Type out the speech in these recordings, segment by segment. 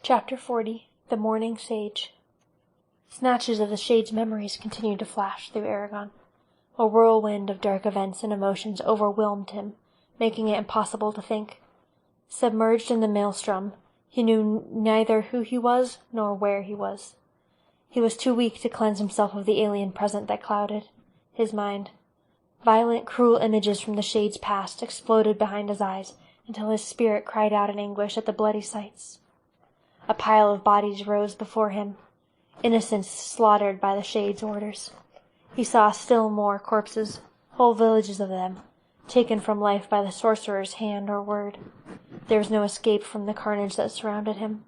Chapter 40 The Morning Sage. Snatches of the Shade's memories continued to flash through Eragon. A whirlwind of dark events and emotions overwhelmed him, making it impossible to think. Submerged in the maelstrom, he knew neither who he was nor where he was. He was too weak to cleanse himself of the alien present that clouded his mind. Violent, cruel images from the Shade's past exploded behind his eyes until his spirit cried out in anguish at the bloody sights. A pile of bodies rose before him, innocents slaughtered by the Shade's orders. He saw still more corpses, whole villages of them, taken from life by the sorcerer's hand or word. There was no escape from the carnage that surrounded him.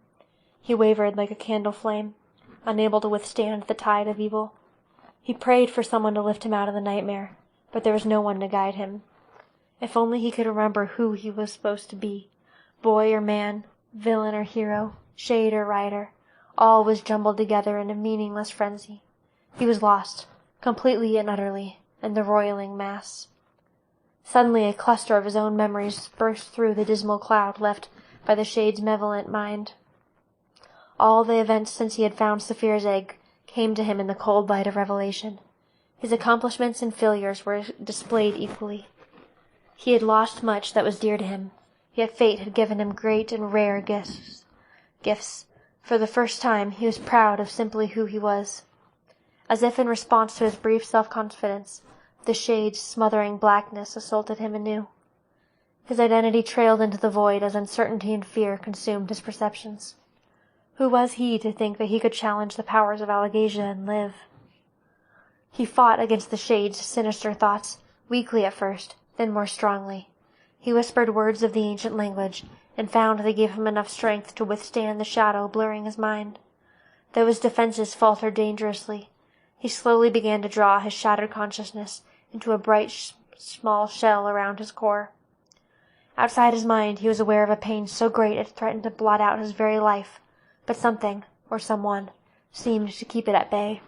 He wavered like a candle flame, unable to withstand the tide of evil. He prayed for someone to lift him out of the nightmare, but there was no one to guide him. If only he could remember who he was supposed to be, boy or man, villain or hero, shade or rider, all was jumbled together in a meaningless frenzy. He was lost, completely and utterly, in the roiling mass. Suddenly a cluster of his own memories burst through the dismal cloud left by the Shade's malevolent mind. All the events since he had found Saphir's egg came to him in the cold light of revelation. His accomplishments and failures were displayed equally. He had lost much that was dear to him, yet fate had given him great and rare gifts. For the first time, he was proud of simply who he was. As if in response to his brief self-confidence, the Shade's smothering blackness assaulted him anew. His identity trailed into the void as uncertainty and fear consumed his perceptions. Who was he to think that he could challenge the powers of Alagasia and live? He fought against the Shade's sinister thoughts, weakly at first, then more strongly. He whispered words of the ancient language, and found they gave him enough strength to withstand the shadow blurring his mind. Though his defenses faltered dangerously, he slowly began to draw his shattered consciousness into a bright, small shell around his core. Outside his mind, he was aware of a pain so great it threatened to blot out his very life, but something, or someone, seemed to keep it at bay.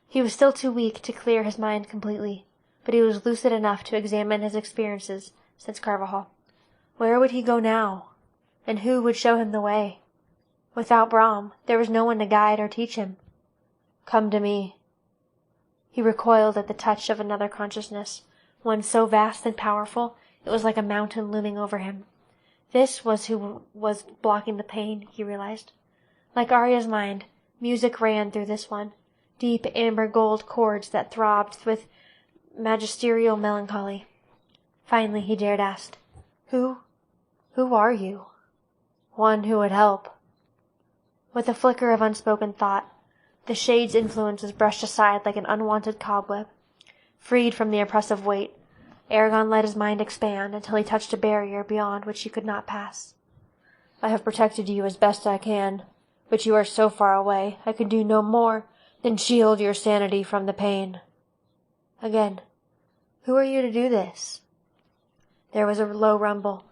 He was still too weak to clear his mind completely, but he was lucid enough to examine his experiences since Carvajal. Where would he go now? And who would show him the way? Without Brahm, there was no one to guide or teach him. Come to me. He recoiled at the touch of another consciousness, one so vast and powerful it was like a mountain looming over him. This was who was blocking the pain, he realized. Like Arya's mind, music ran through this one, deep amber gold chords that throbbed with magisterial melancholy. Finally he dared ask, Who are you? One who would help. With a flicker of unspoken thought, the Shade's influence was brushed aside like an unwanted cobweb. Freed from the oppressive weight, Eragon let his mind expand until he touched a barrier beyond which he could not pass. I have protected you as best I can, but you are so far away I can do no more than shield your sanity from the pain. Again, who are you to do this? There was a low rumble.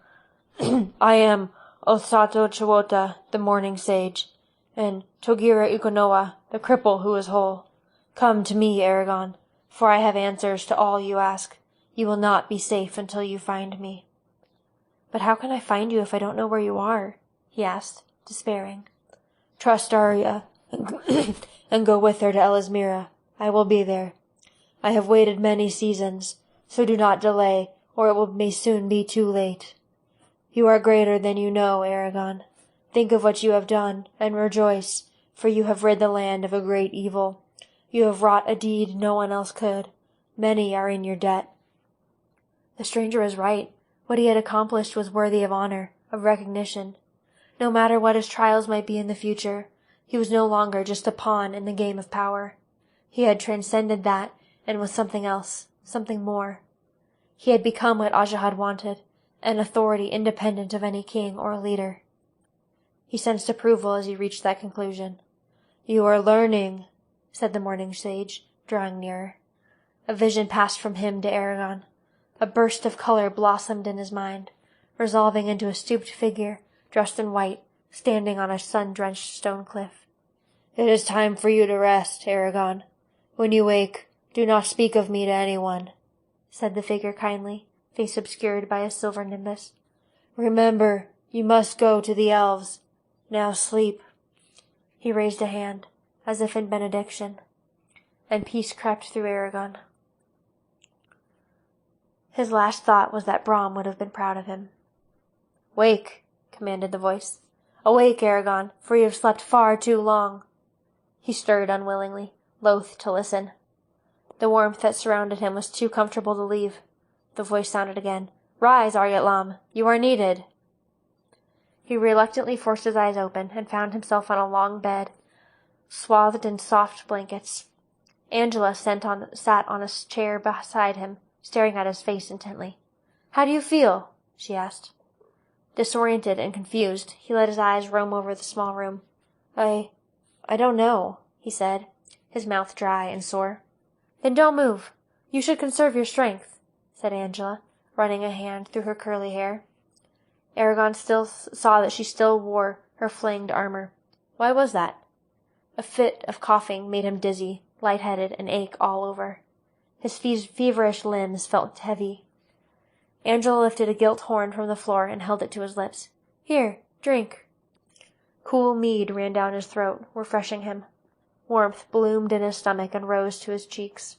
I am Osato Chiwota, the morning sage, and Togira Ikonoa, the cripple who is whole. Come to me, Eragon, for I have answers to all you ask. You will not be safe until you find me. But how can I find you if I don't know where you are? He asked, despairing. Trust Arya, and go with her to Elismira. I will be there. I have waited many seasons, so do not delay, or may soon be too late. You are greater than you know, Eragon. Think of what you have done, and rejoice, for you have rid the land of a great evil. You have wrought a deed no one else could. Many are in your debt. The stranger was right. What he had accomplished was worthy of honor, of recognition. No matter what his trials might be in the future, he was no longer just a pawn in the game of power. He had transcended that, and was something else, something more. He had become what Aja had wanted, an authority independent of any king or leader. He sensed approval as he reached that conclusion. You are learning, said the morning sage, drawing nearer. A vision passed from him to Eragon. A burst of color blossomed in his mind, resolving into a stooped figure, dressed in white, standing on a sun-drenched stone cliff. It is time for you to rest, Eragon. When you wake, do not speak of me to anyone, said the figure kindly, face obscured by a silver nimbus. Remember, you must go to the elves. Now sleep." He raised a hand, as if in benediction, and peace crept through Eragon. His last thought was that Brom would have been proud of him. "Wake," commanded the voice. "Awake, Eragon, for you have slept far too long." He stirred unwillingly, loath to listen. The warmth that surrounded him was too comfortable to leave. The voice sounded again. "Rise, Aryatlam, you are needed." He reluctantly forced his eyes open and found himself on a long bed, swathed in soft blankets. Angela sat on a chair beside him, staring at his face intently. "How do you feel?" she asked. Disoriented and confused, he let his eyes roam over the small room. I don't know," he said, his mouth dry and sore. "Then don't move. You should conserve your strength," said Angela, running a hand through her curly hair. Eragon still saw that she still wore her flanged armor. Why was that? A fit of coughing made him dizzy, lightheaded, and ache all over. His feverish limbs felt heavy. Angela lifted a gilt horn from the floor and held it to his lips. "Here, drink." Cool mead ran down his throat, refreshing him. Warmth bloomed in his stomach and rose to his cheeks.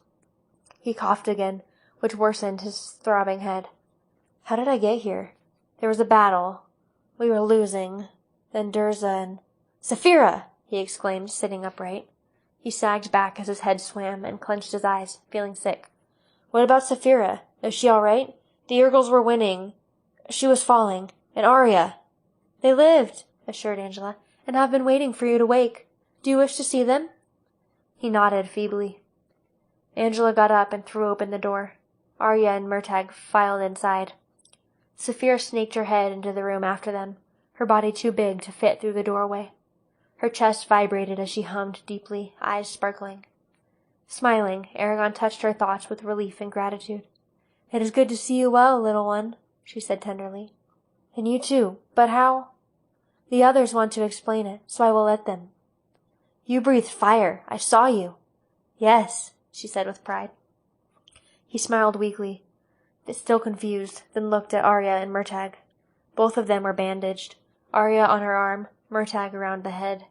He coughed again, which worsened his throbbing head. "How did I get here? There was a battle. We were losing. Then Durza and—" "Saphira!" he exclaimed, sitting upright. He sagged back as his head swam and clenched his eyes, feeling sick. "What about Saphira? Is she all right? The Urgles were winning. She was falling. And Arya." "They lived," assured Angela, "and have been waiting for you to wake. Do you wish to see them?" He nodded feebly. Angela got up and threw open the door. Arya and Murtagh filed inside. Saphira snaked her head into the room after them, her body too big to fit through the doorway. Her chest vibrated as she hummed deeply, eyes sparkling. Smiling, Eragon touched her thoughts with relief and gratitude. "It is good to see you well, little one," she said tenderly. "And you too. But how—" "The others want to explain it, so I will let them." "You breathed fire. I saw you." "Yes," she said with pride. He smiled weakly, still confused, then looked at Arya and Murtagh. Both of them were bandaged, Arya on her arm, Murtagh around the head.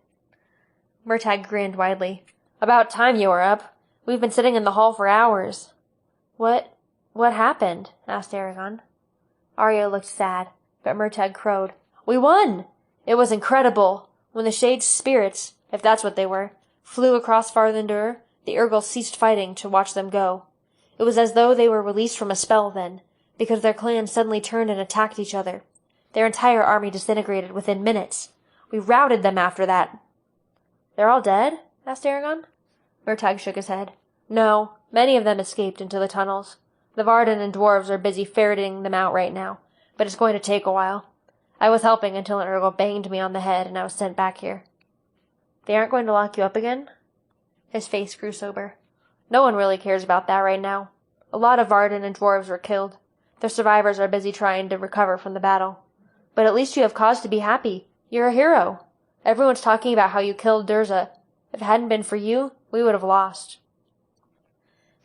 Murtagh grinned widely. "About time you were up. We've been sitting in the hall for hours." What happened?" asked Eragon. Arya looked sad, but Murtagh crowed. "We won! It was incredible! When the Shade's spirits, if that's what they were, flew across Farthendur, the Urgles ceased fighting to watch them go. It was as though they were released from a spell then, because their clans suddenly turned and attacked each other. Their entire army disintegrated within minutes. We routed them after that." "They're all dead?" asked Eragon. Murtagh shook his head. "No, many of them escaped into the tunnels. The Varden and dwarves are busy ferreting them out right now, but it's going to take a while. I was helping until an Urgle banged me on the head and I was sent back here." "They aren't going to lock you up again?" His face grew sober. "No one really cares about that right now. A lot of Varden and dwarves were killed. The survivors are busy trying to recover from the battle. But at least you have cause to be happy. You're a hero. Everyone's talking about how you killed Durza. If it hadn't been for you, we would have lost."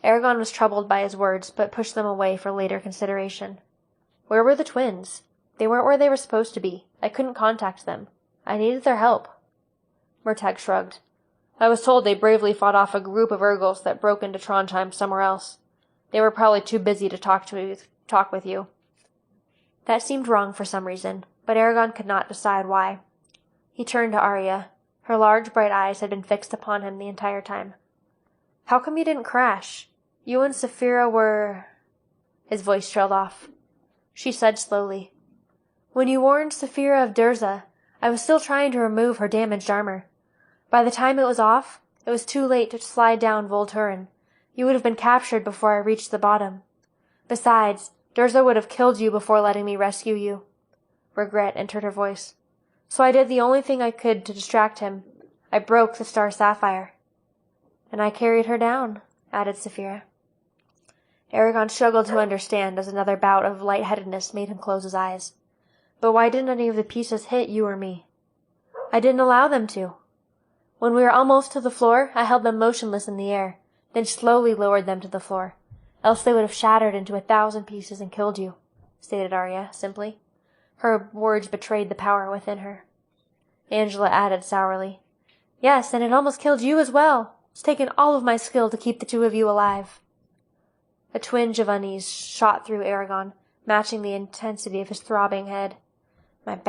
Eragon was troubled by his words, but pushed them away for later consideration. Where were the twins? They weren't where they were supposed to be. I couldn't contact them. I needed their help. Murtagh shrugged. "I was told they bravely fought off a group of Urgles that broke into Trondheim somewhere else. They were probably too busy to talk with you." That seemed wrong for some reason, but Eragon could not decide why. He turned to Arya. Her large, bright eyes had been fixed upon him the entire time. "How come you didn't crash? You and Saphira were—" His voice trailed off. She said slowly, "When you warned Saphira of Durza, I was still trying to remove her damaged armor. By the time it was off, it was too late to slide down Volturin. You would have been captured before I reached the bottom. Besides, Durza would have killed you before letting me rescue you." Regret entered her voice. "So I did the only thing I could to distract him. I broke the star sapphire." "And I carried her down," added Saphira. Eragon struggled to understand as another bout of lightheadedness made him close his eyes. "But why didn't any of the pieces hit you or me?" "I didn't allow them to. When we were almost to the floor, I held them motionless in the air, then slowly lowered them to the floor. Else they would have shattered into 1,000 pieces and killed you," stated Arya, simply. Her words betrayed the power within her. Angela added sourly. Yes, and it almost killed you as well. It's taken all of my skill to keep the two of you alive. A twinge of unease shot through Eragon, matching the intensity of his throbbing head. My back